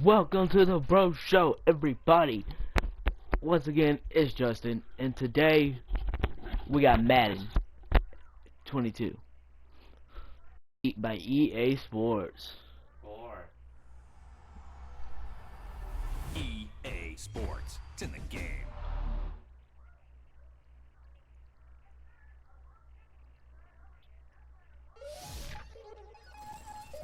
Welcome to the Bro Show, everybody. Once again, it's Justin, and today we got Madden 22 by EA Sports. EA Sports. It's in the game.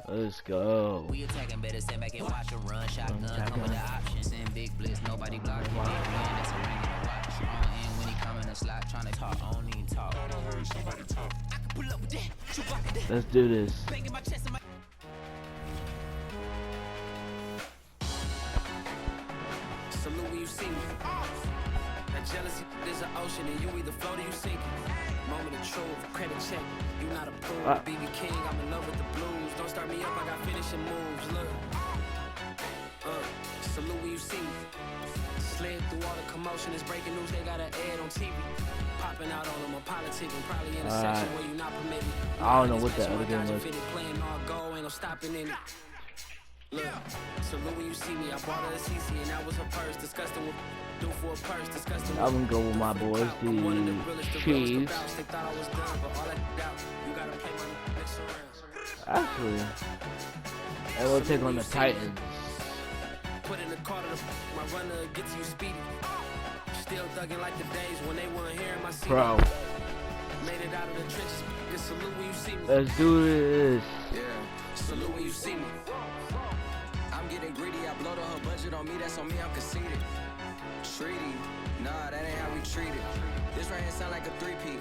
Let's go. We attacking, better stand back and watch a run. Shotgun come with the options. Send big blitz, nobody blocking. Big win, that's a ring in the watch. Strong in when he come in the slot, trying to talk. I don't even talk. Let's do this. Salute when you see me. That jealousy is an ocean, and you either float or you sink. Moment of truth, credit check. You not approved. BB King, I'm in love with the blues. Don't start me up, I got finishing moves. Look. Salute when you see me. Slid through all the commotion. It's breaking news, they got an ad on TV. Popping out on them, I'm politicking. Probably in a section where you not permitted. I don't know what that other game was. Playing all go, ain't no stopping in it. Look, salute when you see me. I bought her a CC and that was her purse. Disgusting with do for a purse. Disgusting. I would go with my boys, the Chiefs. Actually, I will take on the Titans. Put in the car to my runner gets you speedy. Still thugging like the days when they weren't here in my seat. Bro, made it out of the trenches. Salute when you see me. Let's do this. Yeah, salute when you see me. I'm getting greedy, I blow the whole budget on me, that's on me, I'm conceited. Treaty, nah, that ain't how we treat it. This right here sound like a three-peat.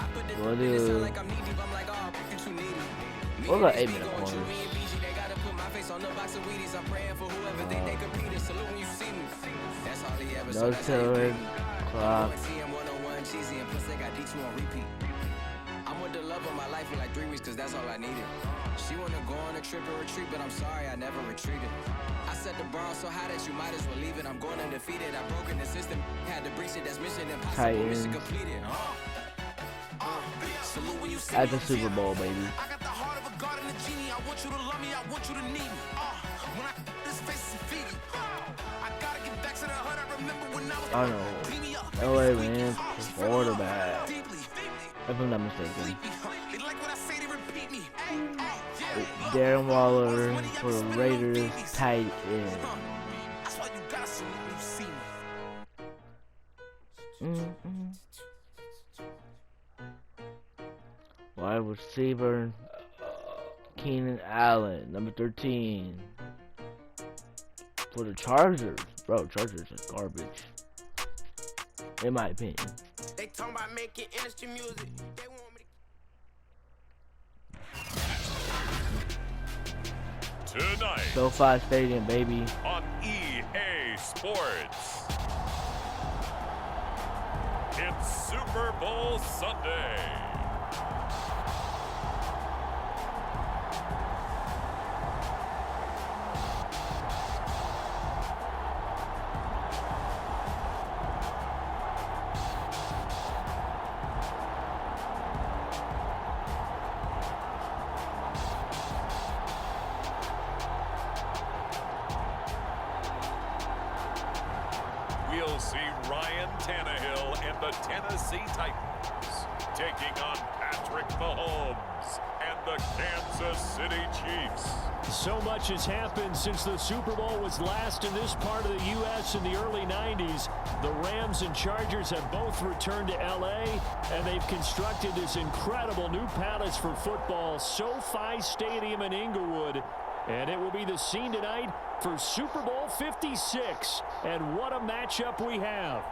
I put this it sound like I'm knee deep, I'm like, oh, you too needy. What about 8 minute corners? They gotta put my face on the box of Wheaties, I'm praying for whoever think they competed. Salute when you see me. That's all he ever said. No telling. Clock. TM101 cheesy and plus they got D2 on repeat. I'm with the love of my life for like 3 weeks cause that's all I needed. She wanna go on a trip and retreat, but I'm sorry, I never retreated. I set the bar so high that you might as well leave it. I'm going undefeated, I broken the system, had to breach it, that's mission impossible, mission completed. Salute when you see At the Super Bowl, baby. I got the heart of a god and a genie. I want you to love me, I want you to need me. When I this face is feeding. I gotta get back to the hood, I remember when I was I know. LA Rams quarterback. If I'm not mistaken. Darren Waller for the Raiders, tight end. Wide receiver, Keenan Allen, number 13. For the Chargers. Bro, Chargers are garbage. In my opinion. They talking about making industry music. They want me to... Tonight. SoFi Stadium, baby. On EA Sports. It's Super Bowl Sunday. We'll see Ryan Tannehill and the Tennessee Titans taking on Patrick Mahomes and the Kansas City Chiefs. So much has happened since the Super Bowl was last in this part of the U.S. in the early 90s. The Rams and Chargers have both returned to L.A., and they've constructed this incredible new palace for football, SoFi Stadium in Inglewood. And it will be the scene tonight for Super Bowl 56. And what a matchup we have.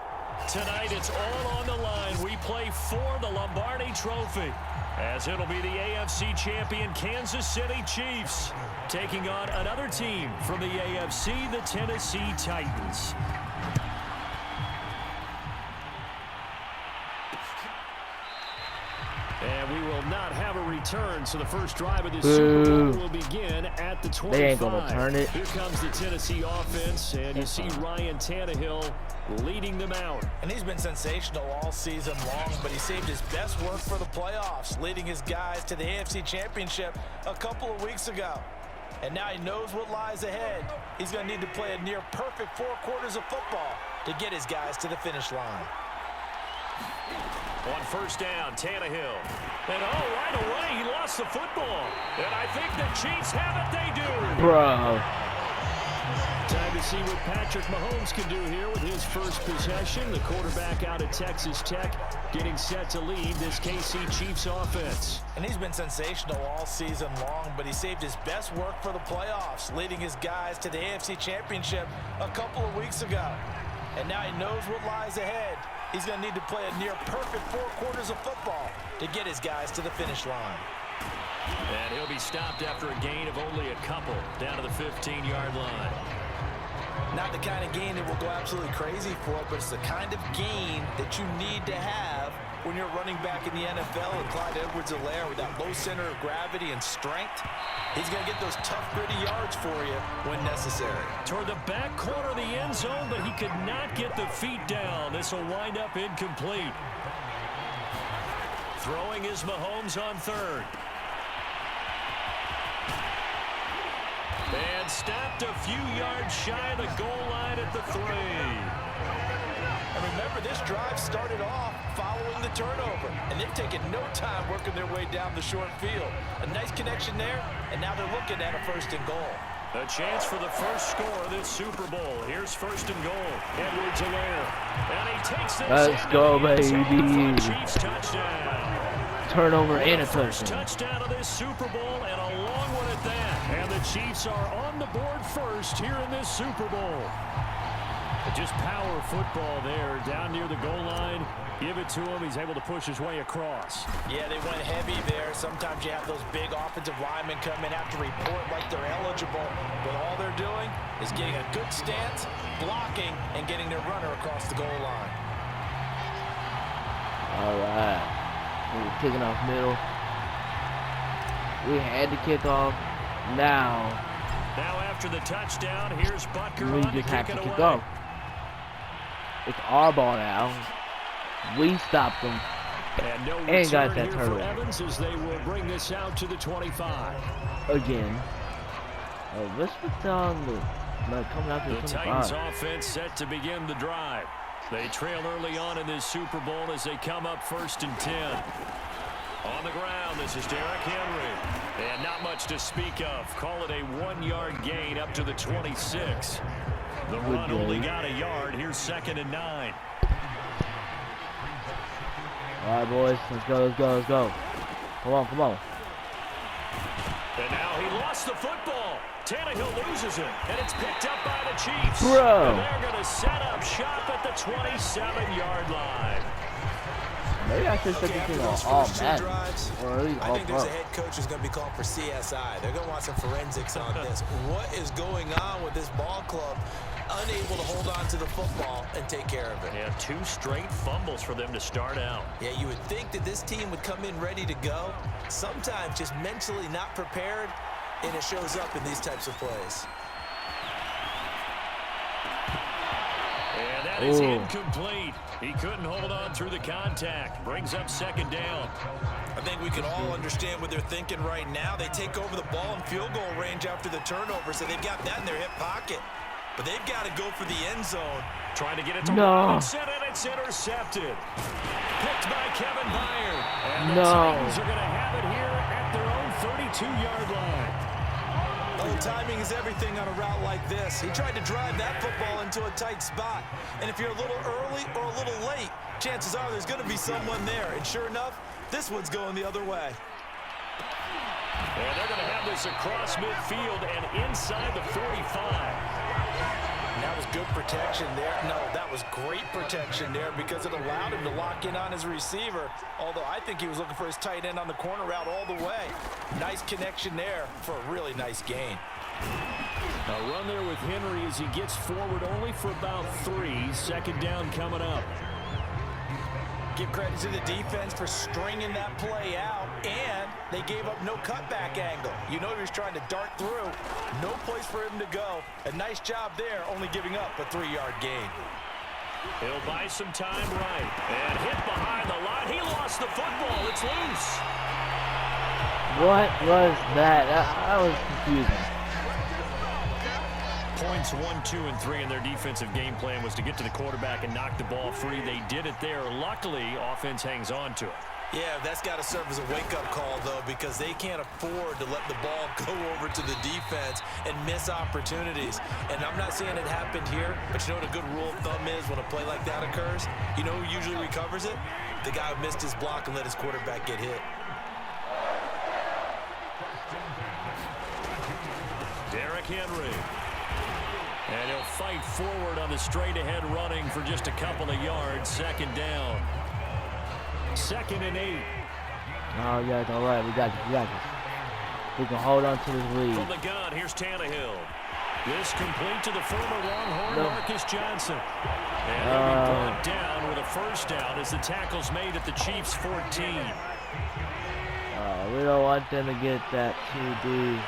Tonight, it's all on the line. We play for the Lombardi Trophy, as it'll be the AFC champion Kansas City Chiefs taking on another team from the AFC, the Tennessee Titans. And we will not have a return, so the first drive of this Super Bowl will begin at the 25. They ain't gonna return it. Here comes the Tennessee offense, and you see Ryan Tannehill leading them out. And he's been sensational all season long, but he saved his best work for the playoffs, leading his guys to the AFC Championship a couple of weeks ago. And now he knows what lies ahead. He's going to need to play a near perfect 4 quarters of football to get his guys to the finish line. On first down, Tannehill. And right away, he lost the football. And I think the Chiefs have it. They do. Bro. Time to see what Patrick Mahomes can do here with his first possession. The quarterback out of Texas Tech getting set to lead this KC Chiefs offense. And he's been sensational all season long, but he saved his best work for the playoffs, leading his guys to the AFC Championship a couple of weeks ago. And now he knows what lies ahead. He's going to need to play a near perfect 4 quarters of football to get his guys to the finish line. And he'll be stopped after a gain of only a couple down to the 15-yard line. Not the kind of gain that will go absolutely crazy for, but it's the kind of gain that you need to have when you're running back in the NFL. And Clyde Edwards-Helaire with that low center of gravity and strength, he's going to get those tough, gritty yards for you when necessary. Toward the back corner of the end zone, but he could not get the feet down. This will wind up incomplete. Throwing is Mahomes on third. And stopped a few yards shy of the goal line at the 3. And remember, this drive started off following the turnover, and they've taken no time working their way down the short field. A nice connection there, and now they're looking at a 1st and goal. A chance for the first score of this Super Bowl. Here's 1st and goal. Edwards-Helaire. And he takes this. Let's go, baby. Chiefs touchdown. Turnover and a First touchdown. touchdown of this Super Bowl, and a long one at that. And the Chiefs are on the board first here in this Super Bowl. Just power football there, down near the goal line. Give it to him. He's able to push his way across. Yeah, they went heavy there. Sometimes you have those big offensive linemen come in, have to report like they're eligible. But all they're doing is getting a good stance, blocking, and getting their runner across the goal line. All right. We were kicking off middle. We had to kick off now. Now after the touchdown, here's Butker We on to just have kick to it kick away. off. It's our ball now. We stopped them. And no And got return that here for turnover. Evans as they will bring this out to the 25. Again. What's with coming out to the The Titans 25? offense set to begin the drive. They trail early on in this Super Bowl as they come up 1st and 10. On the ground, this is Derrick Henry. And not much to speak of. Call it a 1-yard gain up to the 26. The run only got a yard. Here's 2nd and 9. All right, boys. Let's go, let's go, let's go. Come on, come on. And now he lost the football. Tannehill loses it, and it's picked up by the Chiefs. Bro. And they're going to set up shop at the 27-yard line. Maybe I should set this thing on all Madden. Or at least I all think there's a pro. head coach who's going to be calling for CSI. They're going to want some forensics on this. What is going on with this ball club? Unable to hold on to the football and take care of it. Yeah, 2 straight fumbles for them to start out. Yeah, you would think that this team would come in ready to go. Sometimes just mentally not prepared, and it shows up in these types of plays. And that is incomplete. He couldn't hold on through the contact. Brings up 2nd down. I think we can all understand what they're thinking right now. They take over the ball in field goal range after the turnover, so they've got that in their hip pocket. But they've got to go for the end zone. Trying to get it to Robinson, and it's intercepted. Picked by Kevin Byard. And the Titans are going to have it here at their own 32-yard line. Oh, timing is everything on a route like this. He tried to drive that football into a tight spot. And if you're a little early or a little late, chances are there's going to be someone there. And sure enough, this one's going the other way. And they're going to have this across midfield and inside the 45. And that was good protection there. No, that was great protection there because it allowed him to lock in on his receiver. Although I think he was looking for his tight end on the corner route all the way. Nice connection there for a really nice gain. A run there with Henry as he gets forward only for about 3. 2nd down coming up. Give credit to the defense for stringing that play out, and they gave up no cutback angle. You know he was trying to dart through. No place for him to go. A nice job there, only giving up a 3-yard gain. He'll buy some time right. And hit behind the line. He lost the football. It's loose. What was that? That was confusing. points 1, 2, and 3 in their defensive game plan was to get to the quarterback and knock the ball free. They did it there. Luckily, offense hangs on to it. Yeah, that's got to serve as a wake-up call, though, because they can't afford to let the ball go over to the defense and miss opportunities. And I'm not saying it happened here, but you know what a good rule of thumb is when a play like that occurs? You know who usually recovers it? The guy who missed his block and let his quarterback get hit. Derrick Henry. And he'll fight forward on the straight-ahead running for just a couple of yards. Second down. 2nd and 8. Oh, yeah, all right. We got this. We can hold on to this lead. From the gun, here's Tannehill. This complete to the former Longhorn, Marcus Johnson. And he'll be brought down with a first down as the tackle's made at the Chiefs' 14. We don't want them to get that TD.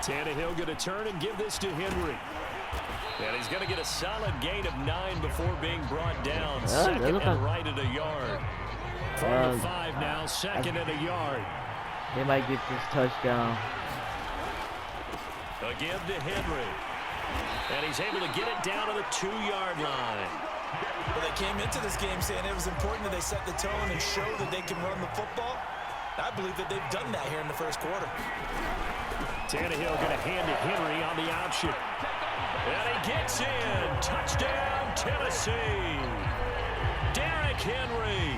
Tannehill going to turn and give this to Henry. And he's going to get a solid gain of 9 before being brought down. Second and right at a yard. 4 5 now, second and a yard. They might get this touchdown. Again to Henry. And he's able to get it down to the 2-yard line. Well, they came into this game saying it was important that they set the tone and show that they can run the football. I believe that they've done that here in the first quarter. Tannehill going to hand it Henry on the option. And he gets in. Touchdown, Tennessee. Derrick Henry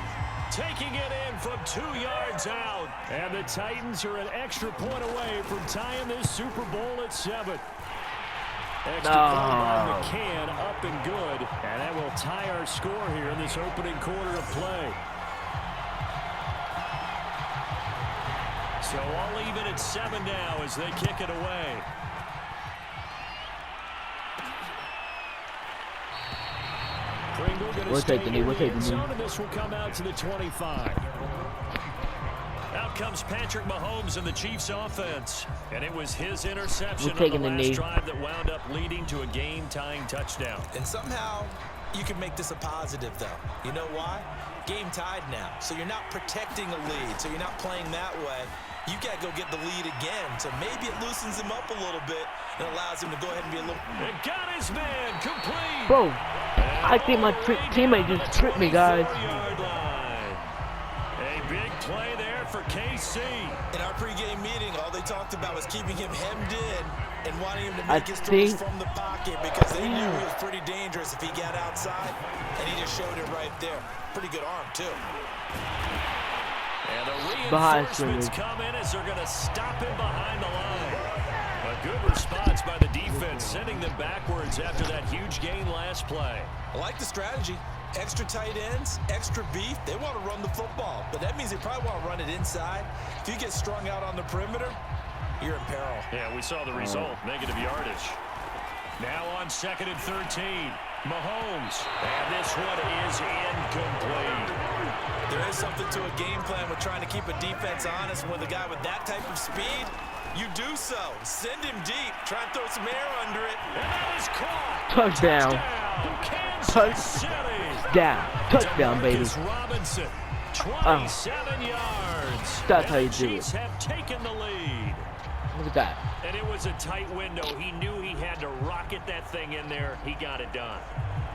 taking it in from 2 yards out. And the Titans are an extra point away from tying this Super Bowl at 7. Extra point by McCann, up and good. And that will tie our score here in this opening quarter of play. So all even at 7 now as they kick it away. Pringle going to stay in the end zone, and this will come out to the 25. Out comes Patrick Mahomes in the Chiefs offense. And it was his interception on the last drive that wound up leading to a game-tying touchdown. And somehow you can make this a positive, though. You know why? Game tied now. So you're not protecting a lead. So you're not playing that way. You got to go get the lead again. So maybe it loosens him up a little bit and allows him to go ahead and be a little... And got his man complete. Bro, I think my teammate just tripped me, guys. A big play there for KC. In our pregame meeting, all they talked about was keeping him hemmed in and wanting him to make his throws from the pocket because they knew he was pretty dangerous if he got outside, and he just showed it right there. Pretty good arm, too. And the reinforcements come in as they're going to stop him behind the line. A good response by the defense, sending them backwards after that huge gain last play. I like the strategy. Extra tight ends, extra beef. They want to run the football, but that means they probably want to run it inside. If you get strung out on the perimeter, you're in peril. Yeah, we saw the result. Negative yardage. Now on 2nd and 13. Mahomes. And this one is incomplete. There is something to a game plan with trying to keep a defense honest. With a guy with that type of speed, you do so. Send him deep. Try and throw some air under it. And that is caught. Touchdown. Touchdown, baby. Robinson, 27 yards. That's how you do it. Chiefs have taken the lead. Look at that. And it was a tight window. He knew he had to rocket that thing in there. He got it done.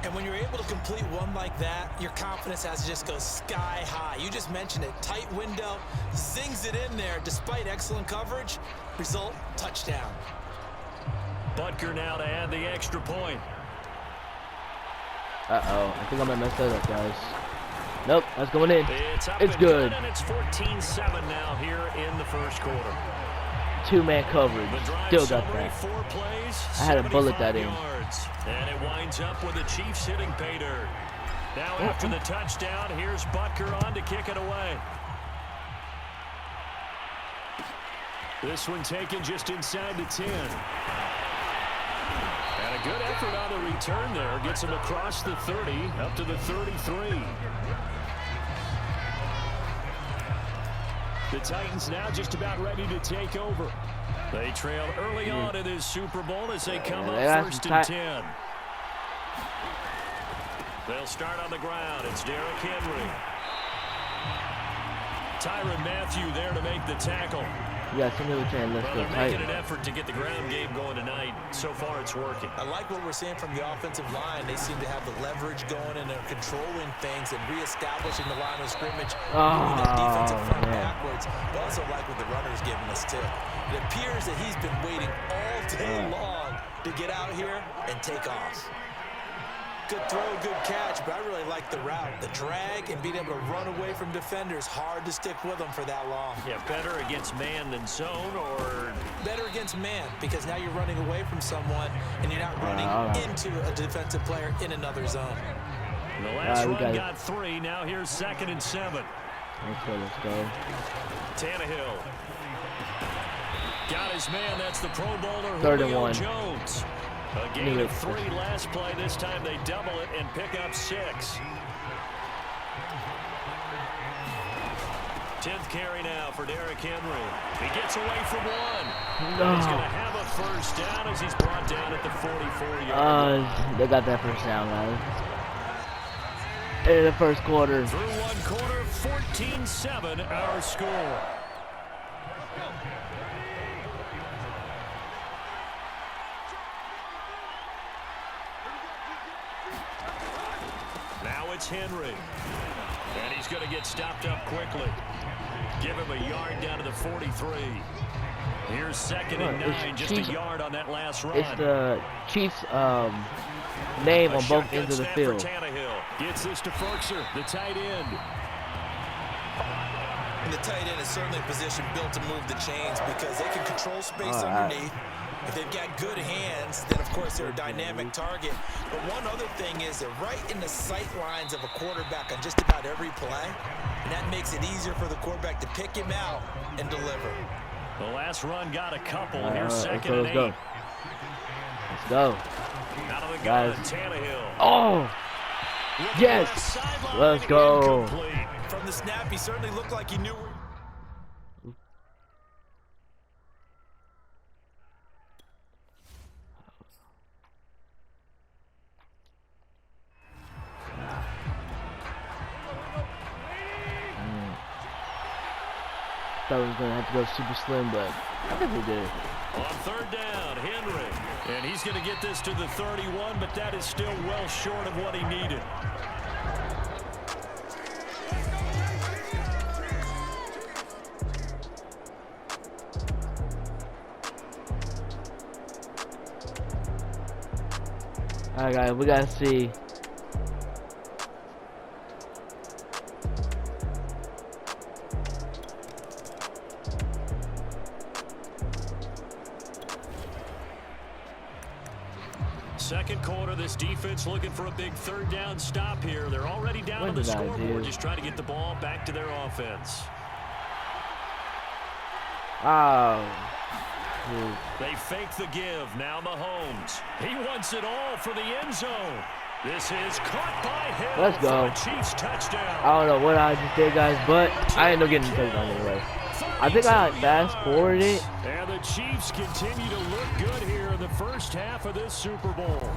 And when you're able to complete one like that, your confidence has to just go sky high. You just mentioned it. Tight window, zings it in there despite excellent coverage. Result, touchdown. Butker now to add the extra point. Uh-oh. I think I'm going to mess that up, guys. Nope, that's going in. It's good. And it's 14-7 now here in the first quarter. Two-man coverage. Still got that. 4 plays, I had to bullet that in. Yards. And it winds up with the Chiefs hitting pay dirt. Now after the touchdown, here's Butker on to kick it away. This one taken just inside the 10. And a good effort on the return there. Gets him across the 30, up to the 33. The Titans now just about ready to take over. They trail early on in this Super Bowl as they come up 1st and 10. They'll start on the ground. It's Derrick Henry. Tyrann Mathieu there to make the tackle. Yeah, somebody was saying let's Well, go they're tight. making an effort to get the ground game going tonight. So far, it's working. I like what we're seeing from the offensive line. They seem to have the leverage going and they're controlling things and reestablishing the line of scrimmage, moving that defensive front backwards. But also like what the runner's giving us too. It appears that he's been waiting all day long to get out here and take off. Good throw, good catch, but I really like the route. The drag and being able to run away from defenders, hard to stick with them for that long. Yeah, better against man than zone, or? Better against man, because now you're running away from someone and you're not running into a defensive player in another zone. The last run got 3. Now here's 2nd and 7. Let's go. Tannehill. Got his man. That's the Pro Bowler, 3rd and Julio 1. Jones. A gain of 3 last play. This time they double it and pick up 6. 10th carry now for Derrick Henry. He gets away from 1. He's going to have a first down as he's brought down at the 44-yard line. They got that first down, guys. In the first quarter. Through 1 quarter, 14-7 our score. Now it's Henry. And he's going to get stopped up quickly. Give him a yard down to the 43. Here's 2nd and 9, just a yard on that last run. It's the Chiefs' name on both ends of the field. Gets this to Ferkser, the tight end. And the tight end is certainly a position built to move the chains because they can control space underneath. If they've got good hands, then of course they're a dynamic target. But one other thing is they're right in the sight lines of a quarterback on just about every play. And that makes it easier for the quarterback to pick him out and deliver. The last run got a couple. Here's 2nd and 8. Let's go. Out of the gun, Tannehill. Oh! Yes! Let's go. Incomplete. From the snap, he certainly looked like he knew. Thought we was gonna have to go super slim, but I think we did. On 3rd down, Henry. And he's going to get this to the 31, but that is still well short of what he needed. All right, guys, we gotta see. Second quarter, this defense looking for a big 3rd down stop here. They're already down on the scoreboard, just trying to get the ball back to their offense. Oh. They fake the give. Now Mahomes. He wants it all for the end zone. This is caught by Hill. Let's go. For a Chiefs touchdown. I don't know what I just did, guys, but I ended up getting the touchdown anyway. I think I fast forwarded it. And the Chiefs continue to look good here in the first half of this Super Bowl.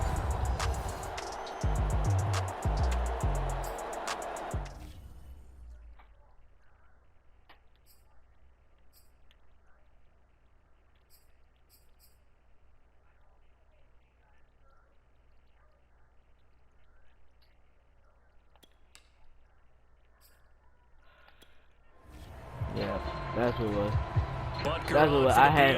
Yeah, that's what it was. Butker That's what I had.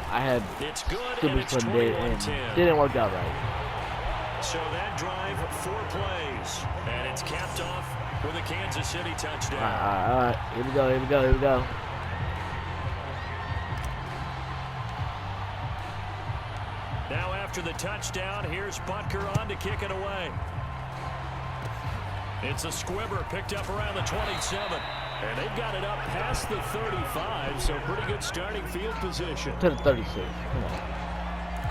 I had it's good, super and it's slim day and 21-10. didn't work out right. So that drive, 4 plays, and it's capped off with a Kansas City touchdown. All right, here we go, here we go, here we go. Now after the touchdown, here's Butker on to kick it away. It's a squibber picked up around the 27. And they've got it up past the 35, so pretty good starting field position. To the 36.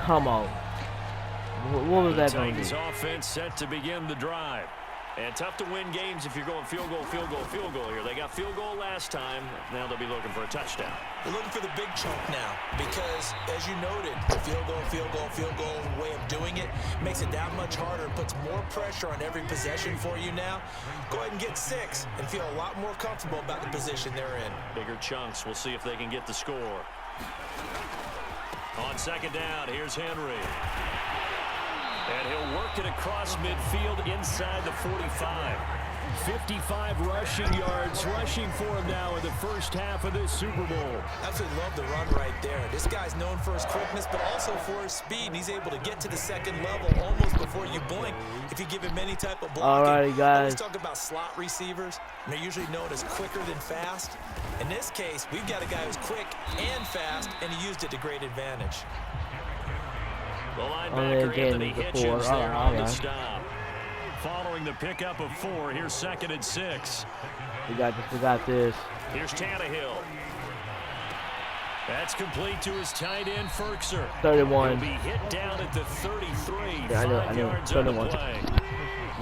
Come on. What was that going to do? Titans offense set to begin the drive. And tough to win games if you're going field goal, field goal, field goal here. They got field goal last time. Now they'll be looking for a touchdown. They're looking for the big chunk now because, as you noted, the field goal way of doing it it, makes it that much harder and puts more pressure on every possession for you now. Go ahead and get 6 and feel a lot more comfortable about the position they're in. Bigger chunks. We'll see if they can get the score. On second down, here's Henry. And he'll work it across midfield inside the 45. 55 rushing yards rushing for him now in the first half of this Super Bowl. Absolutely love the run right there. This guy's known for his quickness, but also for his speed. And he's able to get to the second level almost before you blink if you give him any type of blocking. Alrighty, guys. Let's talk about slot receivers. They're usually known as quicker than fast. In this case, we've got a guy who's quick and fast, and he used it to great advantage. The linebacker Anthony Hitchens there on the stop. Following the pickup of 4, here's 2nd and 6. We got this. Here's Tannehill. That's complete to his tight end, Ferkser. 31. He'll be hit down at the 33. Yeah, I know. 5 yards on the 31. play.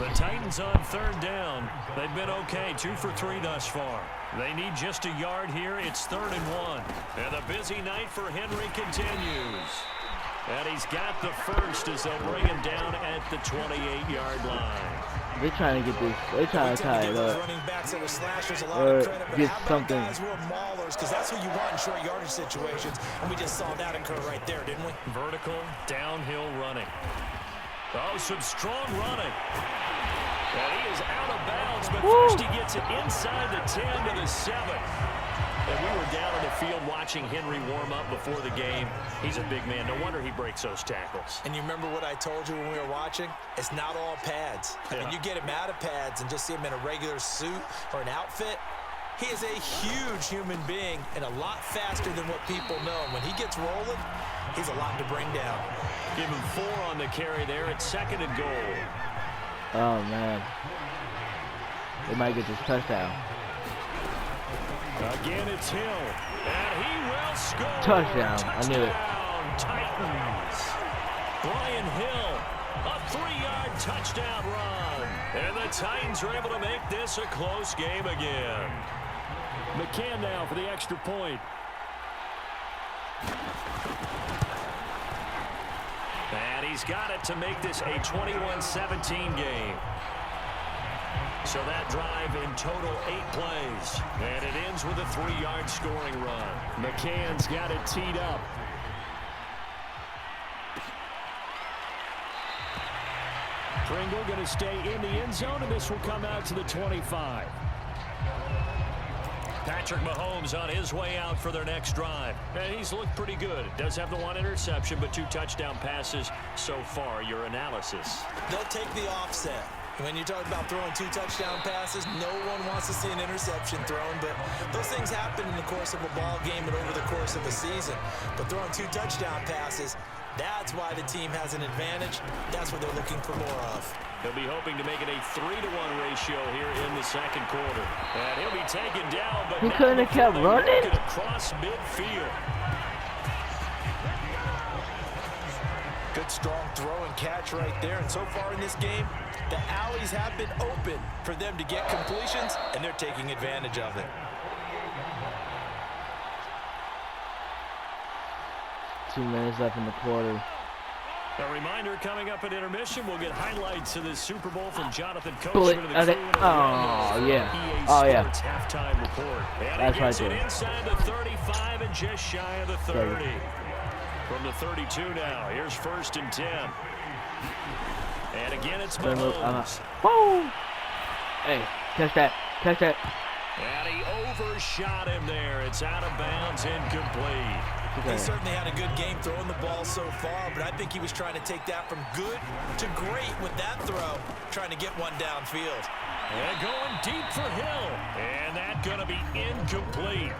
The Titans on third down. They've been okay, 2 for 3 thus far. They need just a yard here. It's 3rd and 1. And the busy night for Henry continues. And he's got the first as they'll bring him down at the 28-yard line. They're trying to get this. They're trying to tie it up. Running backs that are slashers, a lot Or of credit, but get how about something. guys who are maulers? Because that's who you want in short yardage situations. And we just saw that occur right there, didn't we? Vertical, downhill running. Oh, some strong running. And he is out of bounds, but first he gets it inside the 10 to the 7. And we were down in the field watching Henry warm up before the game. He's a big man. No wonder he breaks those tackles. And you remember what I told you when we were watching? It's not all pads. I mean, you get him out of pads and just see him in a regular suit or an outfit. He is a huge human being and a lot faster than what people know. And when he gets rolling, he's a lot to bring down. Give him 4 on the carry there at 2nd and goal. Oh, man. They might get this touchdown. Again, it's Hill, and he will score. Touchdown. I knew it. Titans. Brian Hill, a 3-yard touchdown run. And the Titans are able to make this a close game again. McCann now for the extra point. And he's got it to make this a 21-17 game. So that drive in total 8 plays. And it ends with a 3-yard scoring run. McCann's got it teed up. Pringle going to stay in the end zone, and this will come out to the 25. Patrick Mahomes on his way out for their next drive. And he's looked pretty good. Does have the 1 interception, but 2 touchdown passes so far. Your analysis. They'll take the offset. When you talk about throwing 2 touchdown passes, no one wants to see an interception thrown, but those things happen in the course of a ball game and over the course of a season. But throwing 2 touchdown passes, that's why the team has an advantage. That's what they're looking for more of. He'll be hoping to make it a 3-to-1 ratio here in the second quarter. And he'll be taken down, but he couldn't have kept running. Across midfield. Good strong throw and catch right there. And so far in this game, the alleys have been open for them to get completions, and they're taking advantage of it. 2 minutes left in the quarter. A reminder coming up at intermission, we'll get highlights of this Super Bowl from Jonathan Bullet. Coachman of the crew. Oh, yeah. EA Oh, yeah. Sports halftime report. And That's he gets right it there. inside the 35 and just shy of the 30. From the 32 now, here's 1st and 10. And again, it's Mahomes. Whoa! Hey, catch that. Catch that. And he overshot him there. It's out of bounds, incomplete. He certainly had a good game throwing the ball so far, but I think he was trying to take that from good to great with that throw, trying to get one downfield. And going deep for Hill. And that's going to be incomplete.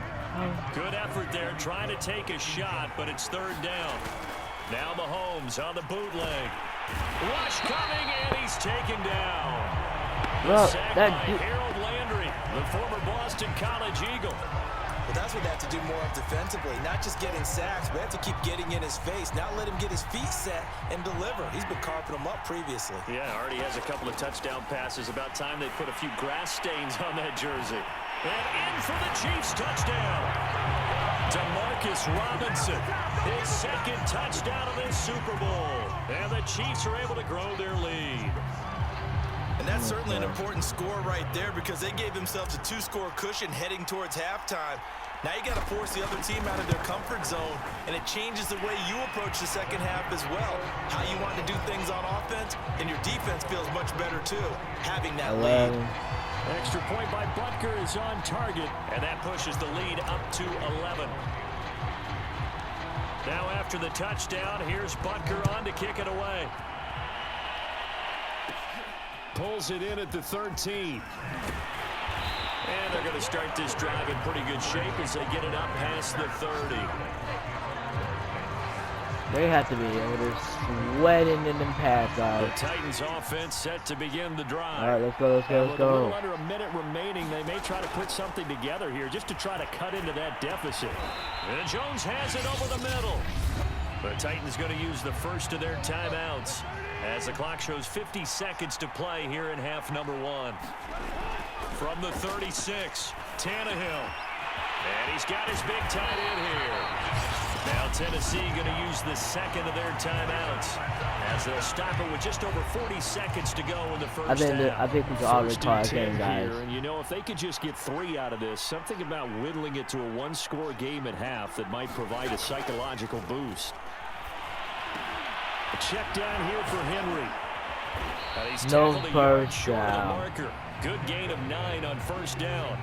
Good effort there, trying to take a shot, but it's 3rd down. Now Mahomes on the bootleg. Rush coming, and he's taken down. The sack by Harold Landry, the former Boston College Eagle. Well, that's what they have to do more of defensively, not just getting sacks, but have to keep getting in his face. Now let him get his feet set and deliver. He's been carping them up previously. Yeah, already has a couple of touchdown passes. About time they put a few grass stains on that jersey. And in for the Chiefs touchdown. DeMarcus Robinson, his 2nd touchdown of this Super Bowl. And the Chiefs are able to grow their lead. And that's certainly an important score right there because they gave themselves a 2-score cushion heading towards halftime. Now you got to force the other team out of their comfort zone, and it changes the way you approach the second half as well. How you want to do things on offense, and your defense feels much better too, having that lead. Extra point by Butker is on target, and that pushes the lead up to 11. Now after the touchdown, here's Butker on to kick it away. Pulls it in at the 13. And they're going to start this drive in pretty good shape as they get it up past the 30. They have to be able to sweating in them pass, guys. The Titans offense set to begin the drive. All right, let's go, let's go, let's With go. a little under a minute remaining, they may try to put something together here just to try to cut into that deficit. And Jones has it over the middle. The Titans going to use the first of their timeouts as the clock shows 50 seconds to play here in half number 1. From the 36, Tannehill. And he's got his big tight end here. Now Tennessee going to use the second of their timeouts as they'll stop it with just over 40 seconds to go in the first half. I think we can already call it game, guys. And you know, if they could just get 3 out of this, something about whittling it to a 1-score game at half that might provide a psychological boost. A check down here for Henry. And he's No tackled a yard first short of the down. marker. Good gain of 9 on first down.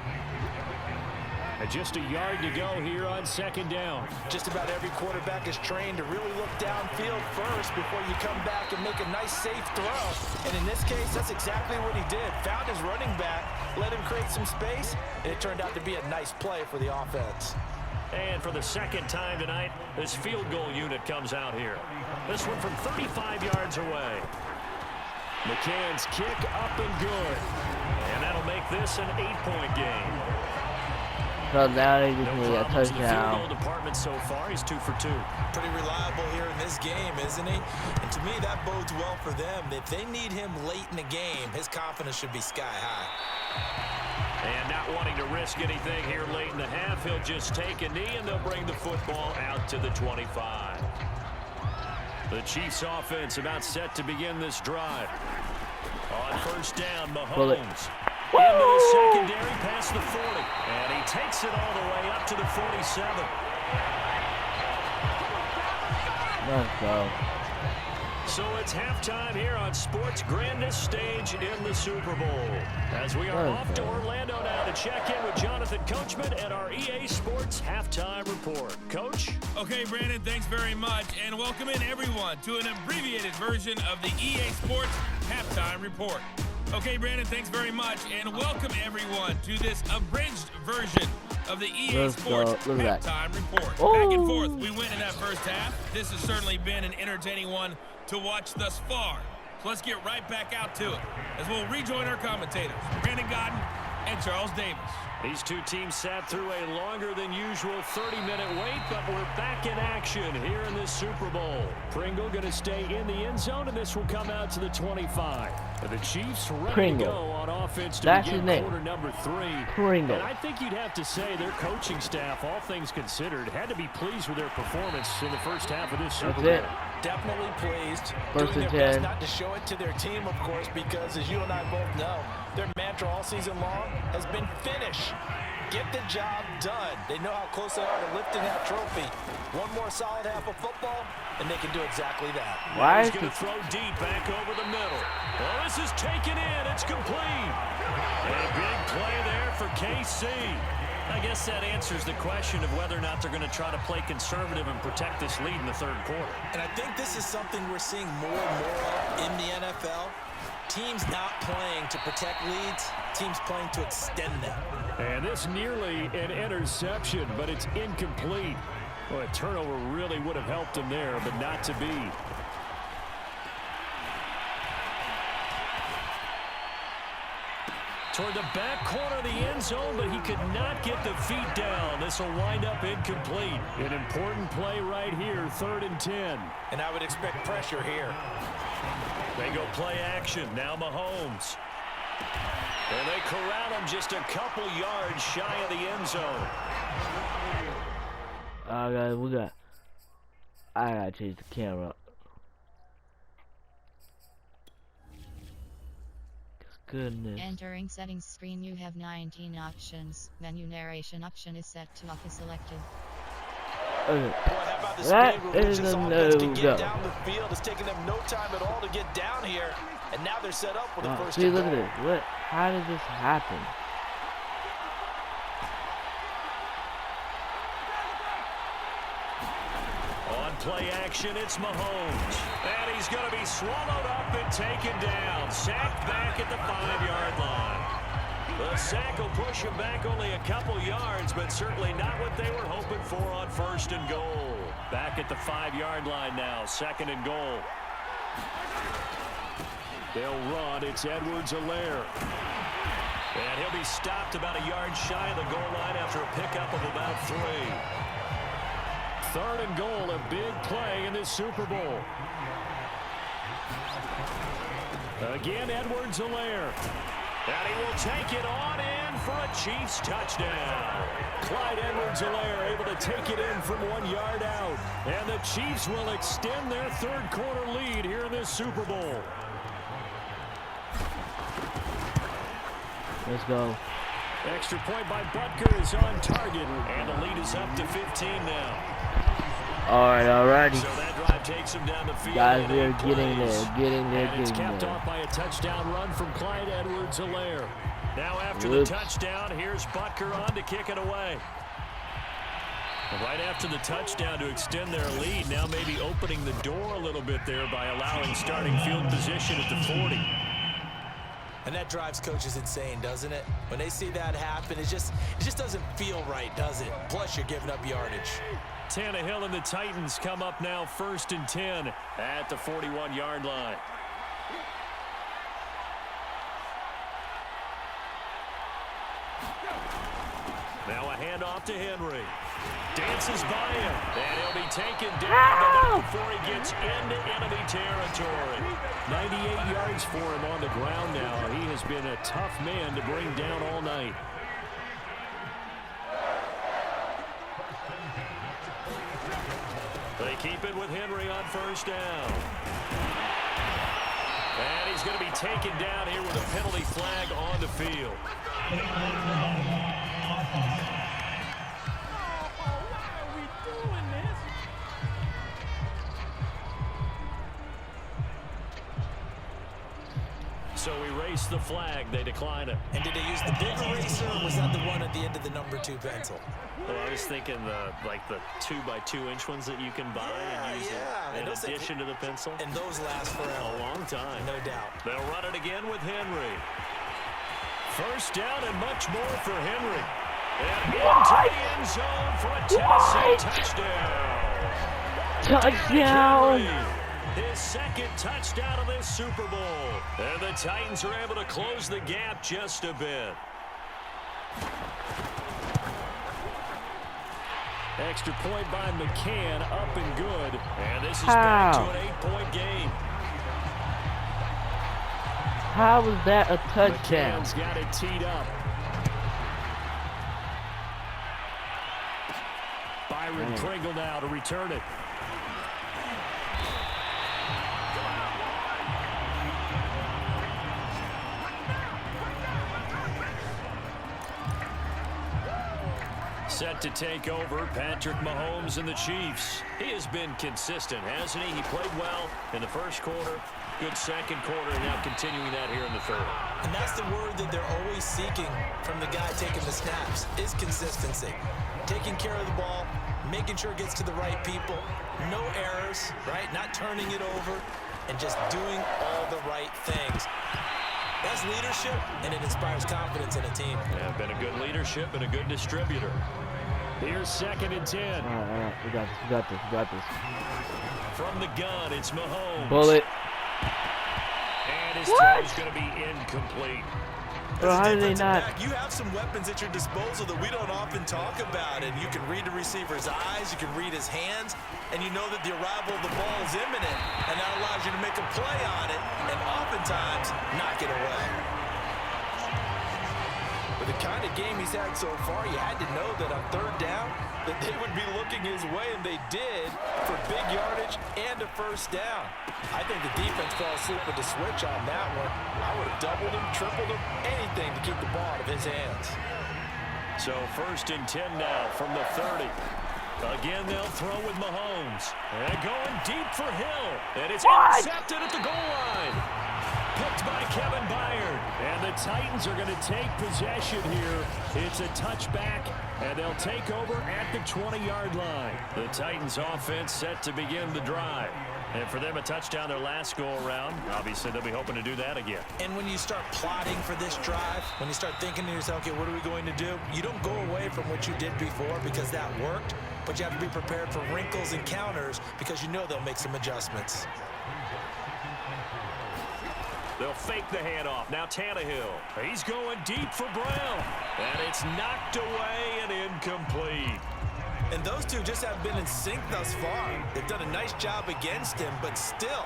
And just a yard to go here on second down. Just about every quarterback is trained to really look downfield first before you come back and make a nice, safe throw. And in this case, that's exactly what he did. Found his running back, let him create some space, and it turned out to be a nice play for the offense. And for the second time tonight, this field goal unit comes out here. This one from 35 yards away. McCann's kick up and good. And that'll make this an 8-point game. So now they just No need a problems in the field touchdown. goal department so far. He's 2 for 2. Pretty reliable here in this game, isn't he? And to me, that bodes well for them. If they need him late in the game, his confidence should be sky high. And not wanting to risk anything here late in the half, he'll just take a knee, and they'll bring the football out to the 25. The Chiefs offense about set to begin this drive. On first down, Mahomes. Into the secondary past the 40. And he takes it all the way up to the 47. Let's go. So it's halftime here on sports' grandest stage in the Super Bowl. As we are off to Orlando now to check in with Jonathan Coachman at our EA Sports Halftime Report. Coach? Okay, Brandon, thanks very much. And welcome in, everyone, to an abbreviated version of the EA Sports Halftime Report. Okay, Brandon, thanks very much. And welcome, everyone, to this abridged version of the EA Sports Halftime Report. Back and forth, we went in that first half. This has certainly been an entertaining one to watch thus far. So let's get right back out to it as we'll rejoin our commentators, Brandon Godden and Charles Davis. These two teams sat through a longer than usual 30-minute wait, but we're back in action here in this Super Bowl. Pringle going to stay in the end zone, and this will come out to the 25. And the Chiefs ready to go on offense to begin quarter number 3. Pringle. And I think you'd have to say their coaching staff, all things considered, had to be pleased with their performance in the first half of this Super Bowl. Definitely pleased. First Doing and their 10. best not to show it to their team, of course, because as you and I both know, their mantra all season long has been finish. Get the job done. They know how close they are to lifting that trophy. One more solid half of football, and they can do exactly that. Why He's going to throw deep back over the middle. Well, this is taken in. It's complete. A big play there for KC. I guess that answers the question of whether or not they're going to try to play conservative and protect this lead in the third quarter. And I think this is something we're seeing more and more of in the NFL. Teams not playing to protect leads, teams playing to extend them. And this nearly an interception, but it's incomplete. Well, a turnover really would have helped him there, but not to be. Toward the back corner of the end zone, but he could not get the feet down. This will wind up incomplete. An important play right here, 3rd and 10. And I would expect pressure here. They go play action. Now Mahomes. And they corral him just a couple yards shy of the end zone. I gotta change the camera. goodness. Entering settings screen, you have 19 options. Menu narration option is set to off is selected. Okay. Boy, how about the That speed with which is this a offense can no-go. get down the field? It's taking them no time at all to get down here. And now they're set up with the first See, and look at goal. this. What? How did this happen? On play action, it's Mahomes. And he's going to be swallowed up and taken down. Sacked back at the 5-yard line. The sack will push him back only a couple yards, but certainly not what they were hoping for on first and goal. Back at the 5-yard line now, second and goal. They'll run. It's Edwards-Helaire. And he'll be stopped about a yard shy of the goal line after a pickup of about 3. Third and goal, a big play in this Super Bowl. Again, Edwards-Helaire. And he will take it on in for a Chiefs touchdown. Clyde Edwards-Helaire able to take it in from 1 yard out. And the Chiefs will extend their third quarter lead here in this Super Bowl. Let's go. Extra point by Butker is on target. And the lead is up to 15 now. Alrighty. So that drive takes him down the field. Guys, they're getting there, And it's capped off by a touchdown run from Clyde Edwards-Helaire. Now after the touchdown, here's Butker on to kick it away. Right after the touchdown to extend their lead, now maybe opening the door a little bit there by allowing starting field position at the 40. And that drives coaches insane, doesn't it? When they see that happen, it just doesn't feel right, does it? Plus, you're giving up yardage. Tannehill and the Titans come up now first and 10 at the 41-yard line. Now a handoff to Henry. Dances by him. And he'll be taken down but not before he gets into enemy territory. 98 yards for him on the ground now. He has been a tough man to bring down all night. They keep it with Henry on first down. And he's going to be taken down here with a penalty flag on the field. So we race the flag. They decline it. And did they use the big eraser, or was that the one at the end of the number 2 pencil? Well, I was thinking the 2x2-inch ones that you can buy and use in addition to the pencil. And those last forever. A long time. No doubt. They'll run it again with Henry. First down and much more for Henry. And into the end zone for a Tennessee touchdown. Touchdown! His second touchdown of this Super Bowl. And the Titans are able to close the gap just a bit. Extra point by McCann, up and good. And this is back to an 8-point game. How was that a touchdown? McCann's got it teed up. Byron Pringle now to return it. Set to take over, Patrick Mahomes and the Chiefs. He has been consistent, hasn't he? He played well in the first quarter, good second quarter, and now continuing that here in the third. And that's the word that they're always seeking from the guy taking the snaps, is consistency. Taking care of the ball, making sure it gets to the right people, no errors, right? Not turning it over, and just doing all the right things. That's leadership, and it inspires confidence in a team. Yeah, been a good leadership and a good distributor. Here's second and 10. All right. We got this. From the gun, it's Mahomes. Bullet. And his throw is going to be incomplete. Bro, how did they not? You have some weapons at your disposal that we don't often talk about, and you can read the receiver's eyes, you can read his hands, and you know that the arrival of the ball is imminent, and that allows you to make a play on it, and oftentimes knock it away. The With the kind of game he's had so far, you had to know that on third down that they would be looking his way, and they did, for big yardage and a first down. I think the defense fell asleep with the switch on that one. I would have doubled him, tripled him, anything to keep the ball out of his hands. So 1st and 10 now from the 30. Again, they'll throw with Mahomes. And going deep for Hill. And it's intercepted at the goal line. Picked by Kevin Byard. And the Titans are going to take possession here. It's a touchback, and they'll take over at the 20-yard line. The Titans offense set to begin the drive. And for them, a touchdown their last go-around. Obviously, they'll be hoping to do that again. And when you start plotting for this drive, when you start thinking to yourself, okay, what are we going to do? You don't go away from what you did before because that worked, but you have to be prepared for wrinkles and counters because you know they'll make some adjustments. They'll fake the handoff. Now Tannehill. He's going deep for Brown. And it's knocked away and incomplete. And those two just haven't been in sync thus far. They've done a nice job against him, but still,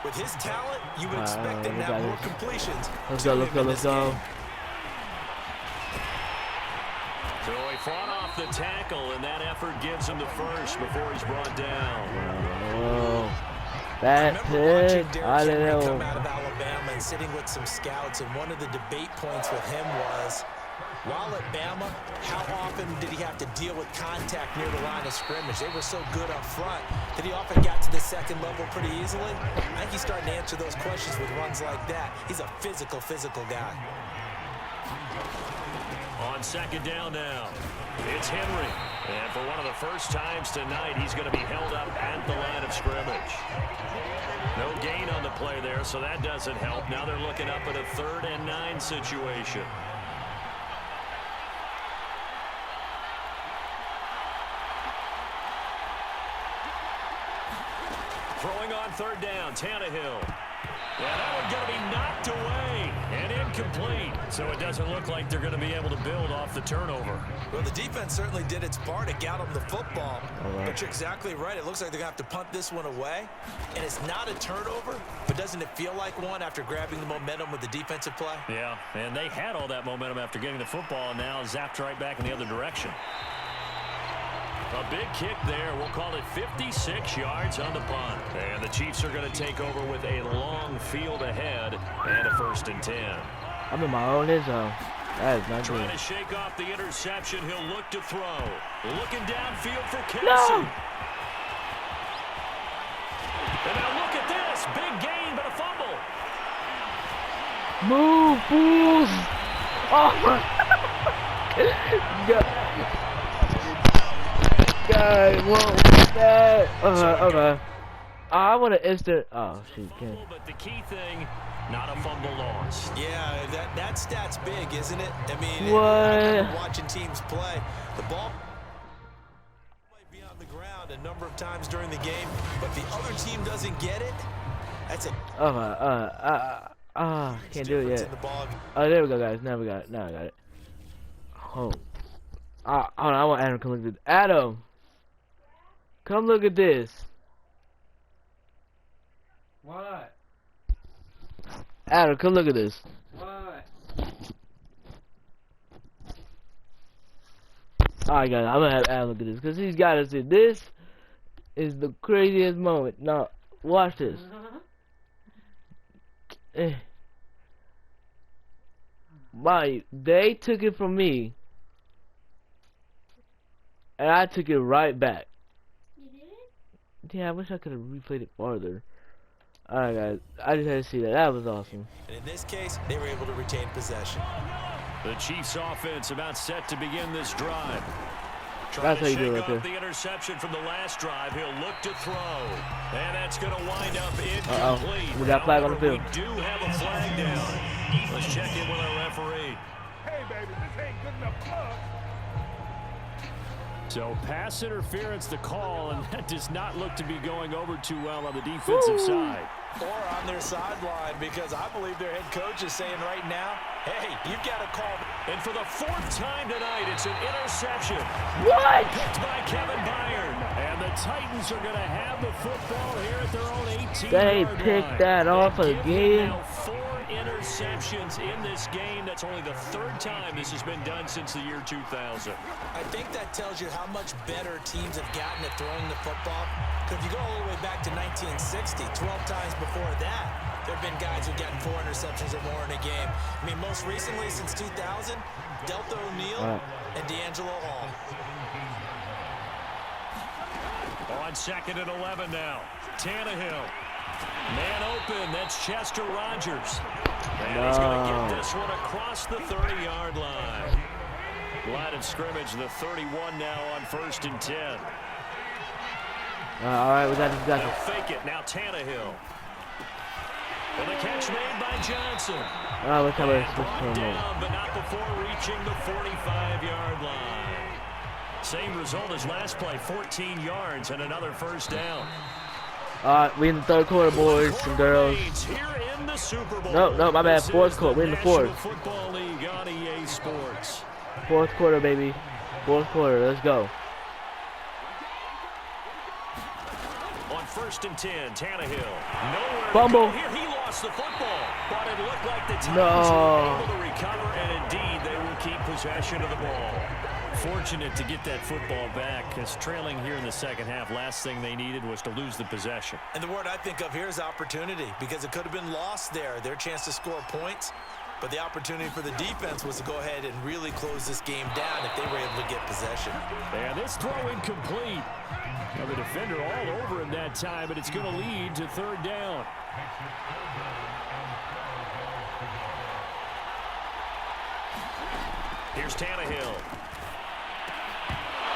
with his talent, you would expect him to have more completions. Let's go. So he fought off the tackle, and that effort gives him the first before he's brought down. Oh, that's it. I don't know. Come out of Alabama and sitting with some scouts, and one of the debate points with him was, while at Bama, how often did he have to deal with contact near the line of scrimmage? They were so good up front that he often got to the second level pretty easily. I think he's starting to answer those questions with runs like that. He's a physical guy. On 2nd down now, it's Henry. And for one of the first times tonight, he's going to be held up at the line of scrimmage. No gain on the play there, so that doesn't help. Now they're looking up at a 3rd and 9 situation. Throwing on 3rd down, Tannehill. Yeah, that one's going to be knocked away and incomplete. So it doesn't look like they're going to be able to build off the turnover. Well, the defense certainly did its part to get them the football. But you're exactly right. It looks like they're going to have to punt this one away. And it's not a turnover, but doesn't it feel like one after grabbing the momentum with the defensive play? Yeah, and they had all that momentum after getting the football, and now zapped right back in the other direction. A big kick there. We'll call it 56 yards on the punt. And the Chiefs are going to take over with a long field ahead and a 1st and 10. I'm in my own end zone. That is not good. Trying to shake off the interception. He'll look to throw. Looking downfield for Kelsey. No! And now look at this. Big gain, but a fumble. Move, fools! Oh my God. God, what was that? Okay. I want to instant. Oh, shoot. But the key thing, not a fumble loss. Yeah, that stat's big, isn't it? I mean, what? I remember watching teams play. The ball might be on the ground a number of times during the game, but the other team doesn't get it. That's it. Can't do it yet. Oh, there we go, guys. Now we got it. Now I got it. Oh. Hold on, I want Adam to come look at this. Adam! Come look at this. What? Adam, come look at this. What? Alright, guys, I'm gonna have Adam look at this because he's got to see. This is the craziest moment. Now, watch this. They took it from me, and I took it right back. You did it? Yeah, I wish I could have replayed it farther. Alright, guys, I just had to see that. That was awesome. And in this case, they were able to retain possession. The Chiefs offense about set to begin this drive. That's how you do it right there. The interception from the last drive. He'll look to throw. And that's going to wind up incomplete. We got a flag on the field. We do have a flag down. Let's check in with our referee. Hey, baby, this ain't good enough blood. So pass interference the call, and that does not look to be going over too well on the defensive side. Or on their sideline, because I believe their head coach is saying right now, hey, you've got to call. And for the 4th time tonight, it's an interception. What? Picked by Kevin Byard. And the Titans are going to have the football here at their own 18-yard line. They picked that off again. Now 4 interceptions in this game. That's only the 3rd time this has been done since the year 2000. I think that tells you how much better teams have gotten at throwing the football. Because if you go all the way back to 1960, 12 times before that, there have been guys who've gotten 4 interceptions or more in a game. I mean, most recently since 2000, Delta O'Neal and D'Angelo Hall. On 2nd and 11 now. Tannehill. Man open. That's Chester Rogers. And he's going to get this one across the 30-yard line. Line of scrimmage, the 31 now on 1st and 10. All right, we got it. They'll fake it. Now Tannehill. And the catch made by Johnson. Let's have a brought down, but not before reaching the 45-yard line. Same result as last play, 14 yards and another 1st down. We in the 3rd quarter, boys and girls. Here in the Super Bowl. No, my bad. 4th quarter. We in the 4th. Football League on EA Sports. 4th quarter, baby. 4th quarter. Let's go. On 1st and 10, Tannehill. Nowhere Fumble. Here he lost the football, but it looked like the Titans were able to recover, and indeed they will keep possession of the ball. Fortunate to get that football back, because trailing here in the 2nd half, last thing they needed was to lose the possession. And the word I think of here is opportunity, because it could have been lost there, their chance to score points. But the opportunity for the defense was to go ahead and really close this game down if they were able to get possession. And this throw incomplete. Now the defender all over him that time, but it's going to lead to 3rd down. Here's Tannehill.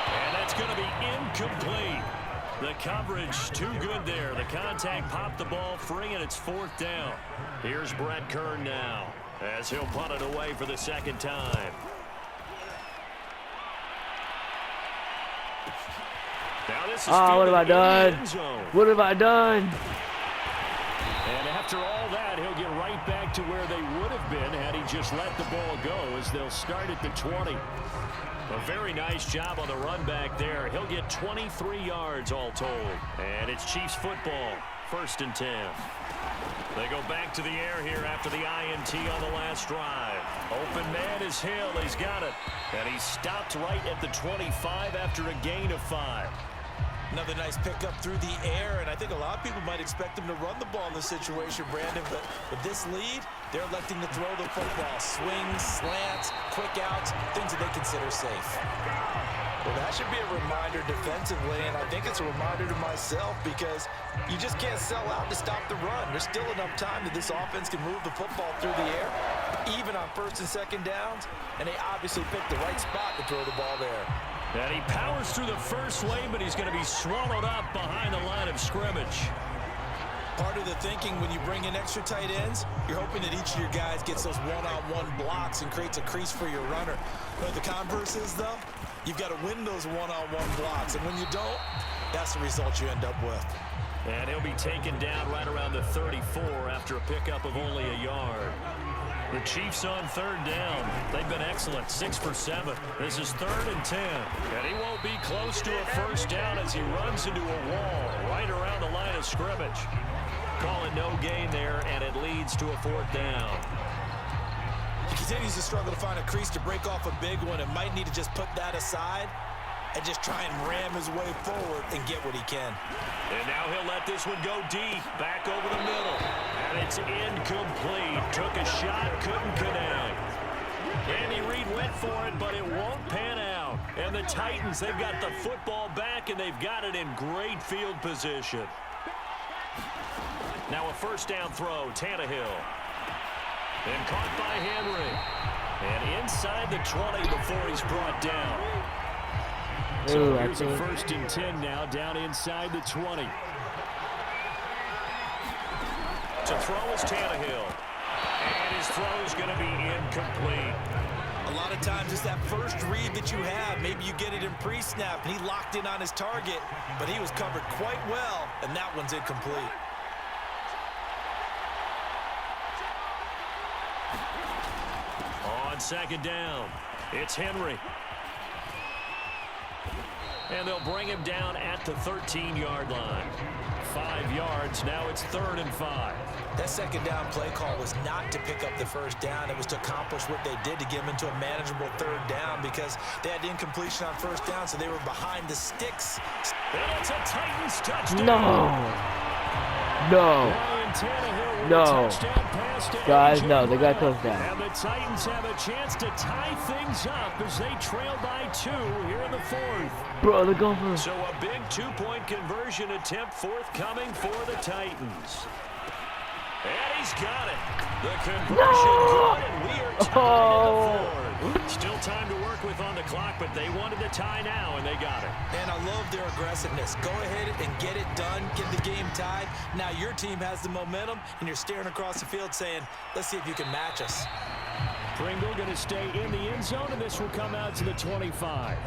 And that's going to be incomplete. The coverage too good there. The contact popped the ball free, and it's 4th down. Here's Brett Kern now, as he'll punt it away for the 2nd time. Now this is what have I done? What have I done? And after all that, he'll get right back to where they would have been had he just let the ball go, as they'll start at the 20. A very nice job on the run back there. He'll get 23 yards all told. And it's Chiefs football, 1st and 10. They go back to the air here after the INT on the last drive. Open man is Hill. He's got it. And he stopped right at the 25 after a gain of 5. Another nice pickup through the air, and I think a lot of people might expect them to run the ball in this situation, Brandon, but with this lead, they're electing to throw the football. Swings, slants, quick outs, things that they consider safe. Well, that should be a reminder defensively, and I think it's a reminder to myself, because you just can't sell out to stop the run. There's still enough time that this offense can move the football through the air, even on 1st and 2nd downs, and they obviously picked the right spot to throw the ball there. And he powers through the first wave, but he's going to be swallowed up behind the line of scrimmage. Part of the thinking when you bring in extra tight ends, you're hoping that each of your guys gets those one-on-one blocks and creates a crease for your runner. But the converse is, though, you've got to win those one-on-one blocks. And when you don't, that's the result you end up with. And he'll be taken down right around the 34 after a pickup of only a yard. The Chiefs on 3rd down. They've been excellent, 6 for 7. This is 3rd and 10. And he won't be close to a 1st down as he runs into a wall right around the line of scrimmage. Call it no gain there, and it leads to a 4th down. He continues to struggle to find a crease to break off a big one, and might need to just put that aside and just try and ram his way forward and get what he can. And now he'll let this one go deep, back over the middle. And it's incomplete. Took a shot, couldn't connect. Andy Reid went for it, but it won't pan out. And the Titans, they've got the football back, and they've got it in great field position. Now a 1st down throw, Tannehill. And caught by Henry. And inside the 20 before he's brought down. So here's a 1st and 10 now, down inside the 20. To throw is Tannehill. And his throw is going to be incomplete. A lot of times it's that first read that you have. Maybe you get it in pre-snap, and he locked in on his target, but he was covered quite well, and that one's incomplete. On 2nd down, it's Henry. And they'll bring him down at the 13-yard line. 5 yards. Now it's 3rd and 5. That second down play call was not to pick up the first down. It was to accomplish what they did to get them into a manageable 3rd down because they had incompletion on first down, so they were behind the sticks. And it's a Titans touchdown. No. Guys, no, they got touchdown. And the Titans have a chance to tie things up as they trail by 2 here in the 4th. Bro, they're going for... So a big 2-point conversion attempt forthcoming for the Titans. And he's got it. The conversion good, and we are tied in the 4th. Still time to work with on the clock, but they wanted to tie now, and they got it. And I love their aggressiveness. Go ahead and get it done, get the game tied. Now your team has the momentum, and you're staring across the field saying, let's see if you can match us. Pringle going to stay in the end zone, and this will come out to the 25.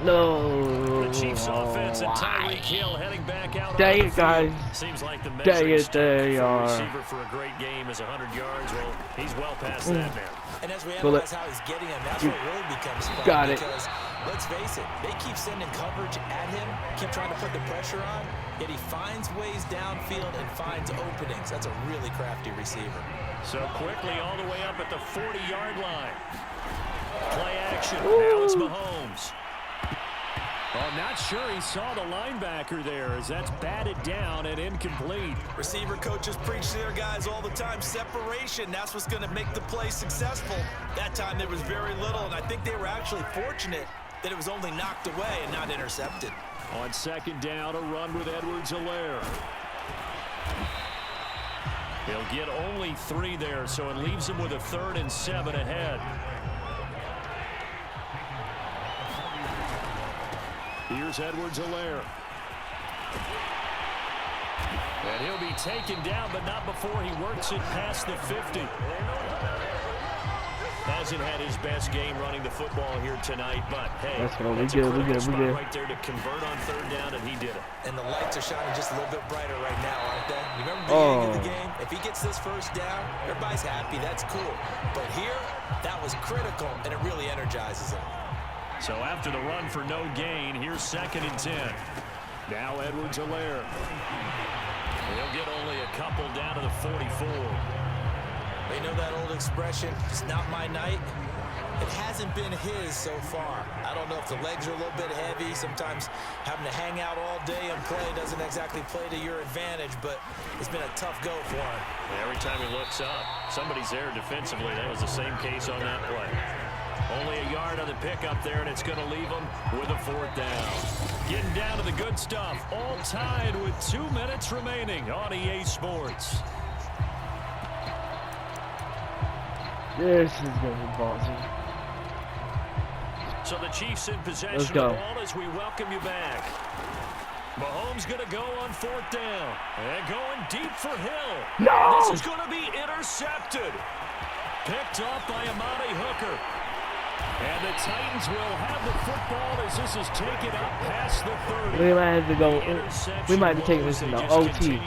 No. The Chiefs offense and Tyreek Hill heading back out. Dang it, guys. Seems like the Dang it, they are. Receiver for a great game is 100 yards. Well, he's well past that now. And as we analyze how he's getting him, that's what really becomes fun. Got it. Because, let's face it, they keep sending coverage at him, keep trying to put the pressure on, yet he finds ways downfield and finds openings. That's a really crafty receiver. So quickly all the way up at the 40-yard line. Play action. Now it's Mahomes. I'm not sure he saw the linebacker there as that's batted down and incomplete. Receiver coaches preach to their guys all the time. Separation, that's what's going to make the play successful. That time there was very little, and I think they were actually fortunate that it was only knocked away and not intercepted. On 2nd down, a run with Edwards-Helaire. He'll get only 3 there, so it leaves him with a 3rd and 7 ahead. Here's Edwards-Helaire. And he'll be taken down, but not before he works it past the 50. Hasn't had his best game running the football here tonight, but hey, let's go. We good. Right there to convert on 3rd down, and he did it. And the lights are shining just a little bit brighter right now, aren't they? You remember the beginning of the game? If he gets this first down, everybody's happy. That's cool. But here, that was critical, and it really energizes him. So after the run for no gain, here's 2nd and 10. Now Edwards-Helaire. He'll get only a couple down to the 44. They know that old expression, it's not my night. It hasn't been his so far. I don't know if the legs are a little bit heavy. Sometimes having to hang out all day and play doesn't exactly play to your advantage, but it's been a tough go for him. Every time he looks up, somebody's there defensively. That was the same case on that play. Only a yard on the pickup there, and it's going to leave them with a 4th down. Getting down to the good stuff. All tied with 2 minutes remaining on EA Sports. This is going to be ballsy. So the Chiefs in possession of the ball as we welcome you back. Mahomes going to go on 4th down. And going deep for Hill. No! This is going to be intercepted. Picked off by Amani Hooker. And the Titans will have the football as this is taken up past the 30. We might have to go. We might have to take this in the OT.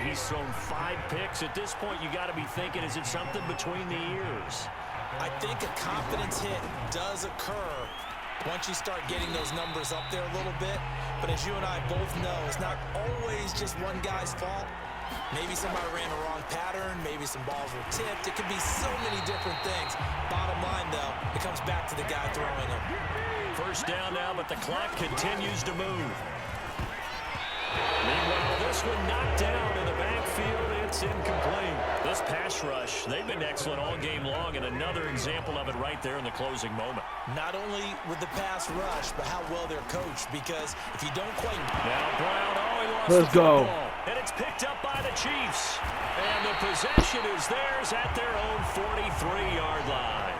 He's thrown 5 picks. At this point, you got to be thinking, is it something between the ears? I think a confidence hit does occur once you start getting those numbers up there a little bit. But as you and I both know, it's not always just one guy's fault. Maybe somebody ran the wrong pattern. Maybe some balls were tipped. It could be so many different things. Bottom line, though, it comes back to the guy throwing them. 1st down now, but the clock continues to move. Meanwhile, this one knocked down in the backfield. It's incomplete. This pass rush, they've been excellent all game long, and another example of it right there in the closing moment. Not only with the pass rush, but how well they're coached, because if you don't quite... Now Brown, he lost Let's the go. football, and it's picked up by the Chiefs. And the possession is theirs at their own 43-yard line.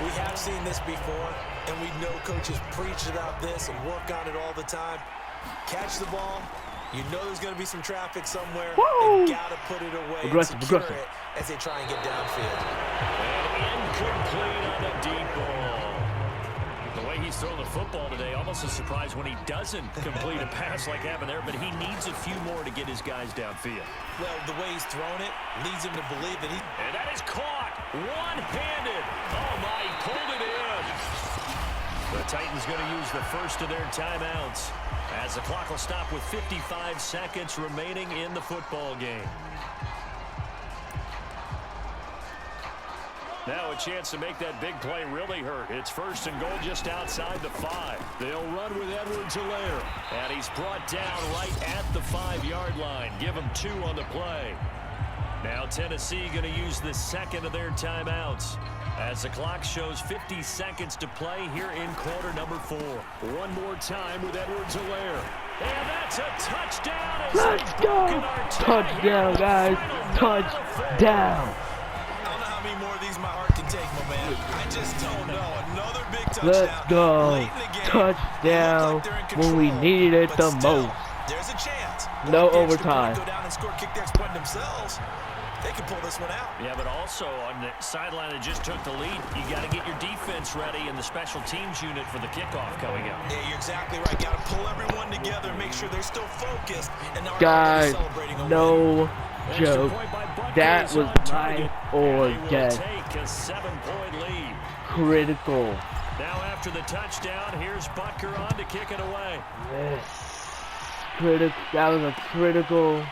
We have seen this before, and we know coaches preach about this and work on it all the time. Catch the ball. You know there's going to be some traffic somewhere. They got to put it away and secure it as they try and get downfield. And incomplete on a deep ball. The way he's throwing the football today, almost a surprise when he doesn't complete a pass like happened there, but he needs a few more to get his guys downfield. Well, the way he's thrown it leads him to believe that he... And that is caught one-handed. Oh, my, he pulled it in. The Titans going to use the first of their timeouts as the clock will stop with 55 seconds remaining in the football game. Now a chance to make that big play really hurt. It's first and goal just outside the 5. They'll run with Edwards-Helaire. And he's brought down right at the 5-yard line. Give him 2 on the play. Now Tennessee going to use the second of their timeouts as the clock shows 50 seconds to play here in quarter number 4. One more time with Edwards-Helaire. And that's a touchdown. Let's go. Touchdown, guys. Touchdown. More of these my heart can take, my man. I just don't know. Another big touchdown. Let's go. Touchdown when we needed it the most. There's a chance. No overtime. Go down and score, kick the extra point themselves. They can pull this one out. Yeah, but also on the sideline that just took the lead, you got to get your defense ready and the special teams unit for the kickoff coming up. Yeah, you're exactly right. Got to pull everyone together and make sure they're still focused and not guys, celebrating a no joke. That was my or dead. Take a 7-point lead. Critical. Now after the touchdown, here's Butker on to kick it away. Yes. That was a critical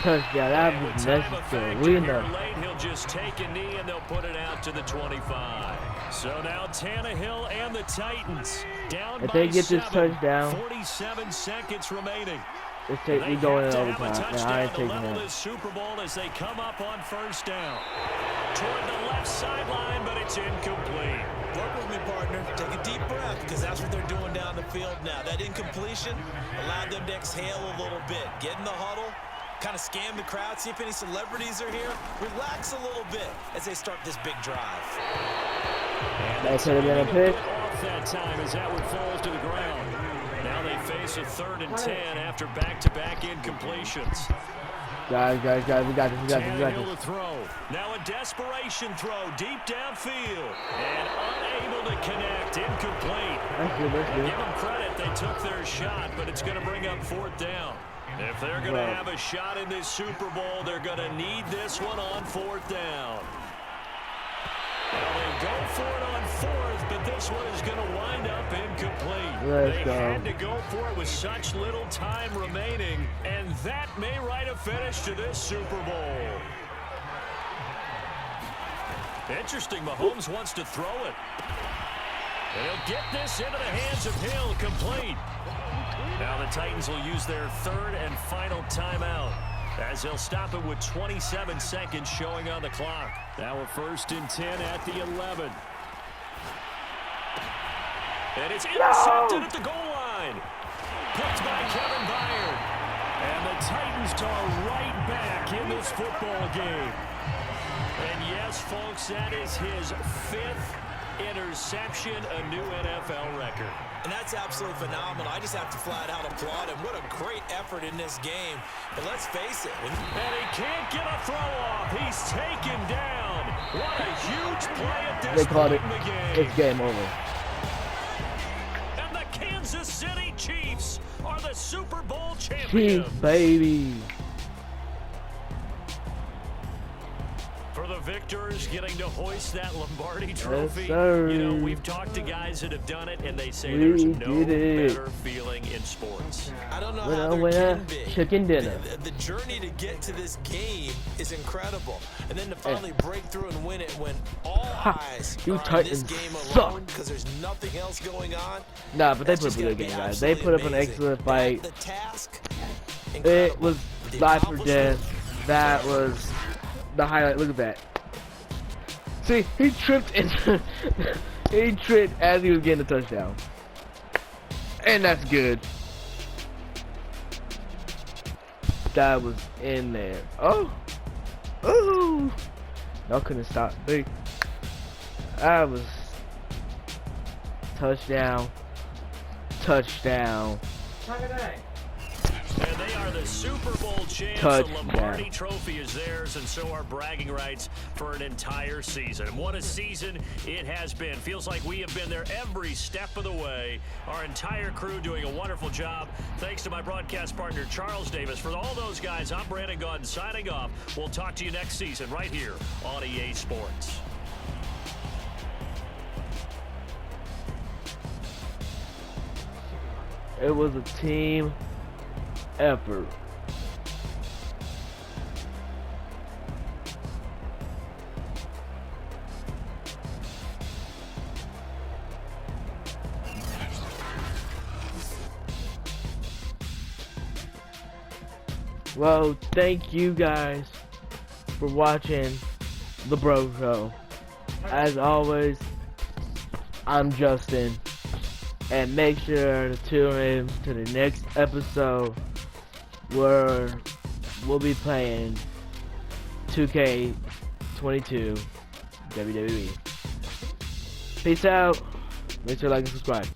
touchdown. That was necessary. We know. He'll just take a knee and they'll put it out to the 25. So now Tannehill and the Titans down if they get this touchdown, 47 seconds remaining. Let's take me going in overtime. Man, I ain't taking that. Super Bowl as they come up on first down. Toward the left sideline, but it's incomplete. Work with me, partner. Take a deep breath, because that's what they're doing down the field now. That incompletion allowed them to exhale a little bit. Get in the huddle, kind of scan the crowd, see if any celebrities are here. Relax a little bit as they start this big drive. That could have been a pick. Off that time as Edward falls to the ground. Now they face a 3rd and 10 after back-to-back incompletions. Guys, we got this. To throw. Now a desperation throw deep downfield. And unable to connect. Incomplete. That's good. Give them credit. They took their shot, but it's going to bring up 4th down. If they're going to have a shot in this Super Bowl, they're going to need this one on 4th down. Now they go for it on 4th, but this one is going to wind up incomplete. They had to go for it with such little time remaining, and that may write a finish to this Super Bowl. Interesting, Mahomes wants to throw it. And he'll get this into the hands of Hill, complete. Now the Titans will use their 3rd and final timeout, as they'll stop it with 27 seconds showing on the clock. Now a 1st and 10 at the 11. And it's intercepted at the goal line. Picked by Kevin Byard. And the Titans are right back in this football game. And yes, folks, that is his 5th interception, a new NFL record. And that's absolutely phenomenal. I just have to flat out applaud him. What a great effort in this game. But let's face it. And he can't get a throw off. He's taken down. What a huge play at this point in the game. It's game over. And the Kansas City Chiefs are the Super Bowl champions. Chiefs, baby. For the victors, getting to hoist that Lombardi trophy. Yes, sir. You know, we've talked to guys that have done it, and they say there's no better feeling in sports. I don't know how there can be. Chicken dinner. The journey to get to this game is incredible. And then to finally break through and win it when all eyes are on this game alone because there's nothing else going on. Nah, but they put up a good game, guys. They put up an excellent fight. The task, it was life or death. That was the highlight. Look at that. See, he tripped and he tripped as he was getting the touchdown. And that's good. That was in there. Oh. Ooh. Y'all couldn't stop me. That was touchdown. Touchdown. And they are the Super Bowl champs. The Lombardi Trophy is theirs, and so are bragging rights for an entire season. What a season it has been. Feels like we have been there every step of the way. Our entire crew doing a wonderful job. Thanks to my broadcast partner, Charles Davis. For all those guys, I'm Brandon Gaudin signing off. We'll talk to you next season right here on EA Sports. It was a team effort. Well, thank you guys for watching The Bro Show. As always, I'm Justin, and make sure to tune in to the next episode where we'll be playing 2K22 WWE. Peace out. Make sure to like and subscribe.